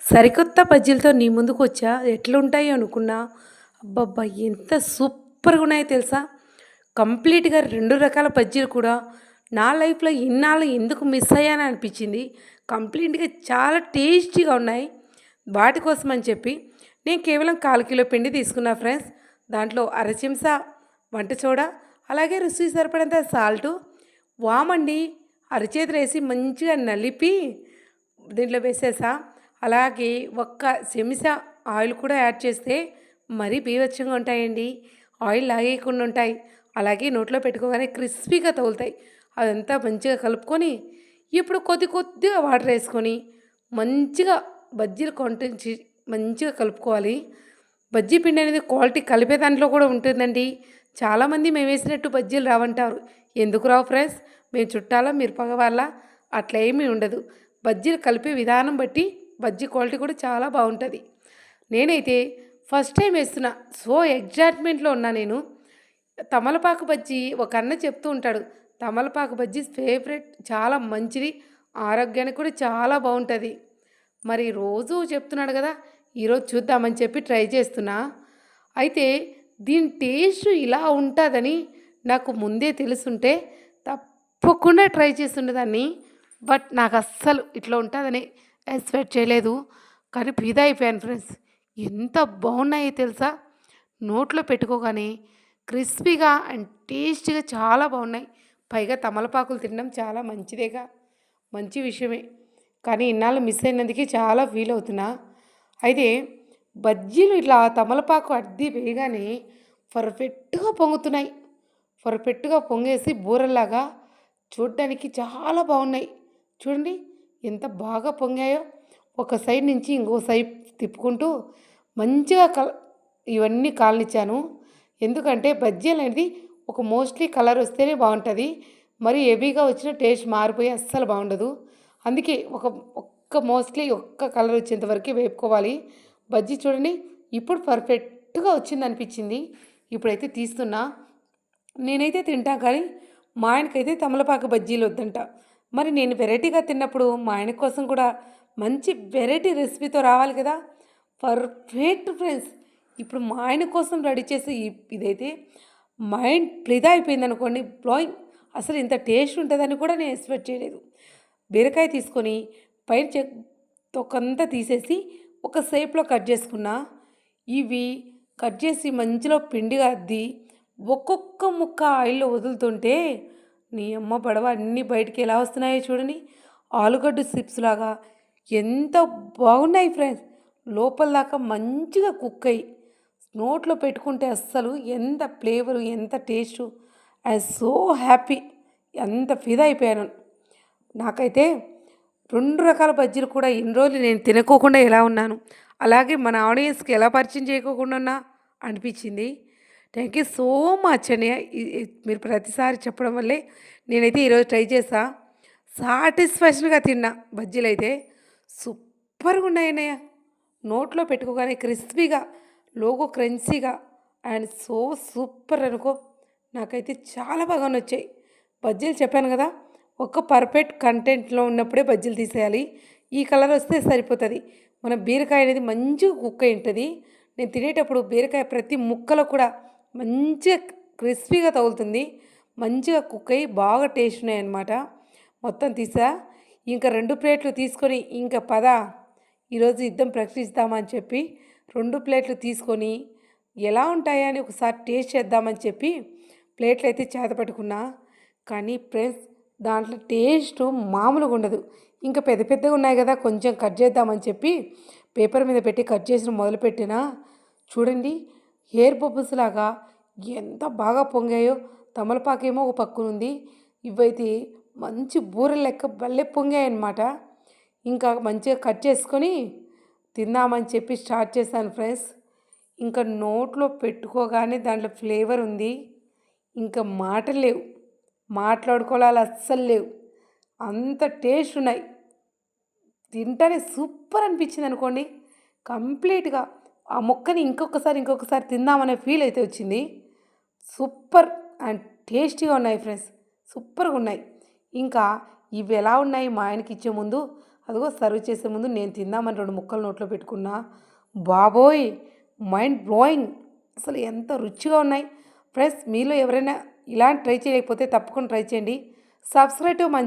సరికొత్త బజ్జీలతో నీ ముందుకొచ్చా. ఎట్లుంటాయో అనుకున్నా. అబ్బబ్బా! ఎంత సూపర్‌గున్నాయో తెలుసా? కంప్లీట్‌గా 2 రకాల బజ్జీలు కూడా నా లైఫ్‌లో ఇన్నాళ్ళు ఎందుకు మిస్ అయ్యానో అనిపించింది. కంప్లీట్‌గా చాలా టేస్టీగా ఉన్నాయి. వాటి కోసమని చెప్పి నేను కేవలం 1/4 కిలో పిండి తీసుకున్నా ఫ్రెండ్స్. దాంట్లో అర చెంచా వంట సోడా, అలాగే రుచికి సరిపడంత సాల్టు, వామండి అరచేతిలో మంచిగా నలిపి దీంట్లో వేసేసా. అలాగే ఒక్క చెంచా ఆయిల్ కూడా యాడ్ చేస్తే మరీ బీభత్సంగా ఉంటాయండి. ఆయిల్ లాగేయకుండా ఉంటాయి. అలాగే నోట్లో పెట్టుకోగానే క్రిస్పీగా తగులుతాయి. అదంతా మంచిగా కలుపుకొని ఇప్పుడు కొద్ది కొద్దిగా వాటర్ వేసుకొని మంచిగా బజ్జీలు కొంటించి మంచిగా కలుపుకోవాలి. బజ్జీ పిండి అనేది క్వాలిటీ కలిపే దాంట్లో కూడా ఉంటుందండి. చాలామంది మేము వేసినట్టు బజ్జీలు రావంటారు. ఎందుకు రావు ఫ్రెండ్స్? మేము చుట్టాలా మీరు పగవాళ్ళా? అట్లా ఏమీ ఉండదు. బజ్జీలు కలిపే విధానం బట్టి బజ్జీ క్వాలిటీ కూడా చాలా బాగుంటుంది. నేనైతే ఫస్ట్ టైం వేస్తున్నా. సో ఎగ్జైట్మెంట్లో ఉన్నా నేను. తమలపాకు బజ్జీ ఒక అన్న చెప్తూ ఉంటాడు. తమలపాకు బజ్జీ ఫేవరెట్, చాలా మంచిది, ఆరోగ్యానికి కూడా చాలా బాగుంటుంది. మరి రోజు చెప్తున్నాడు కదా, ఈరోజు చూద్దామని చెప్పి ట్రై చేస్తున్నా. అయితే దీని టేస్ట్ ఇలా ఉంటుందని నాకు ముందే తెలుసుంటే తప్పకుండా ట్రై చేస్తుండేదాన్ని. బట్ నాకు అస్సలు ఇట్లా ఉంటుందని ఎక్స్పెక్ట్ చేయలేదు. కానీ ఫిదా అయిపోయాను ఫ్రెండ్స్. ఎంత బాగున్నాయో తెలుసా? నోట్లో పెట్టుకోగానే క్రిస్పీగా అండ్ టేస్టీగా చాలా బాగున్నాయి. పైగా తమలపాకులు తినడం చాలా మంచిదేగా, మంచి విషయమే. కానీ ఇన్నాళ్ళు మిస్ అయినందుకే చాలా ఫీల్ అవుతున్నా. అయితే బజ్జీలు ఇట్లా తమలపాకు అద్ది వేయగానే పర్ఫెక్ట్గా పొంగుతున్నాయి. పర్ఫెక్ట్గా పొంగేసి బూరల్లాగా చూడ్డానికి చాలా బాగున్నాయి. చూడండి ఎంత బాగా పొంగాయో. ఒక సైడ్ నుంచి ఇంకో సైడ్ తిప్పుకుంటూ మంచిగా ఇవన్నీ కాలనిచ్చాను. ఎందుకంటే బజ్జీలు అనేది ఒక మోస్ట్లీ కలర్ వస్తేనే బాగుంటుంది. మరి హెవీగా వచ్చిన టేస్ట్ మారిపోయి అస్సలు బాగుండదు. అందుకే ఒక్క కలర్ వచ్చేంత వరకు వేపుకోవాలి. బజ్జీ చూడండి ఇప్పుడు పర్ఫెక్ట్గా వచ్చింది అనిపించింది. ఇప్పుడైతే తీస్తున్నా. నేనైతే తింటా కానీ మా ఆయనకైతే తమలపాకు బజ్జీలు వద్దంట. మరి నేను వెరైటీగా తిన్నప్పుడు మా ఆయన కోసం కూడా మంచి వెరైటీ రెసిపీతో రావాలి కదా. Perfect friends. ఇప్పుడు మా ఆయన కోసం రెడీ చేసి ఇదైతే మైండ్ ప్లిదా అయిపోయింది అనుకోండి. బ్లోయింగ్. అసలు ఇంత టేస్ట్ ఉంటుందని కూడా నేను ఎక్స్పెక్ట్ చేయలేదు. బీరకాయ తీసుకొని పైన తొక్కంతా తీసేసి ఒక షేప్లో కట్ చేసుకున్నా. ఇవి కట్ చేసి మంచిలో పిండిగా అద్ది ఒక్కొక్క ముక్క ఆయిల్లో వదులుతుంటే నీ అమ్మ పడవ అన్నీ బయటికి ఎలా వస్తున్నాయో చూడండి. ఆలుగడ్డ చిప్స్ లాగా ఎంత బాగున్నాయి ఫ్రెండ్స్. లోపల దాకా మంచిగా కుక్ అయ్యి నోట్లో పెట్టుకుంటే అస్సలు ఎంత ఫ్లేవరు, ఎంత టేస్టు. I so happy. అంత ఫిదా అయిపోయాను. నాకైతే 2 రకాల బజ్జీలు కూడా ఇన్ని రోజులు నేను తినకోకుండా ఎలా ఉన్నాను, అలాగే మన ఆడియన్స్కి ఎలా పరిచయం చేయకోకుండా ఉన్నా అనిపించింది. థ్యాంక్ యూ సో మచ్ అన్నయ్య. మీరు ప్రతిసారి చెప్పడం వల్లే నేనైతే ఈరోజు ట్రై చేసా. సాటిస్ఫాక్షన్గా తిన్నా. బజ్జీలు అయితే సూపర్గా ఉన్నాయి అన్నయ్య. నోట్లో పెట్టుకోగానే క్రిస్పీగా, లోగో క్రంచీగా అండ్ సో సూపర్ అనుకో. నాకైతే చాలా బాగా నచ్చాయి బజ్జీలు. చెప్పాను కదా, ఒక పర్ఫెక్ట్ కంటెంట్లో ఉన్నప్పుడే బజ్జీలు తీసేయాలి. ఈ కలర్ వస్తే సరిపోతుంది. మన బీరకాయ అనేది మంచిగా కుక్ అయి ఉంటుంది. నేను తినేటప్పుడు బీరకాయ ప్రతి ముక్కలో కూడా మంచిగా క్రిస్పీగా తగులుతుంది. మంచిగా కుక్ అయ్యి బాగా టేస్ట్ ఉన్నాయన్నమాట. మొత్తం తీసా. ఇంకా 2 ప్లేట్లు తీసుకొని ఇంకా పద ఈరోజు యుద్ధం ప్రకటిస్తామని చెప్పి 2 ప్లేట్లు తీసుకొని ఎలా ఉంటాయా అని ఒకసారి టేస్ట్ చేద్దామని చెప్పి ప్లేట్లు అయితే చేతపట్టుకున్నా. కానీ ఫ్రెండ్స్ దాంట్లో టేస్ట్ మామూలుగా ఉండదు. ఇంకా పెద్ద పెద్దగా ఉన్నాయి కదా, కొంచెం కట్ చేద్దామని చెప్పి పేపర్ మీద పెట్టి కట్ చేసిన మొదలుపెట్టినా. చూడండి హెయిర్ బబుల్స్ లాగా ఎంత బాగా పొంగాయో. తమలపాకేమో ఒక పక్కనుంది. ఇవైతే మంచి బూరెల లెక్క భలే పొంగాయన్నమాట. ఇంకా మంచిగా కట్ చేసుకొని తిందామని చెప్పి స్టార్ట్ చేశాను ఫ్రెండ్స్. ఇంకా నోట్లో పెట్టుకోగానే దాంట్లో ఫ్లేవర్ ఉంది. ఇంకా మాటలు లేవు, మాట్లాడుకోవాలి అస్సలు లేవు. అంత టేస్ట్ ఉన్నాయి. తింటేనే సూపర్ అనిపించింది అనుకోండి. కంప్లీట్గా ఆ మొక్కని ఇంకొకసారి తిందామనే ఫీల్ అయితే వచ్చింది. సూపర్ అండ్ టేస్టీగా ఉన్నాయి ఫ్రెండ్స్. సూపర్గా ఉన్నాయి. ఇంకా ఇవి ఎలా ఉన్నాయి మా ఆయనకి ఇచ్చే ముందు అదిగో సర్వ్ చేసే ముందు నేను తిందామని 2 ముక్కలు నోట్లో పెట్టుకున్నా. బాబోయ్! Mind blowing. అసలు ఎంత రుచిగా ఉన్నాయి. ఫ్రెండ్స్ మీలో ఎవరైనా ఇలాంటి ట్రై చేయలేకపోతే తప్పకుండా ట్రై చేయండి. Subscribe to my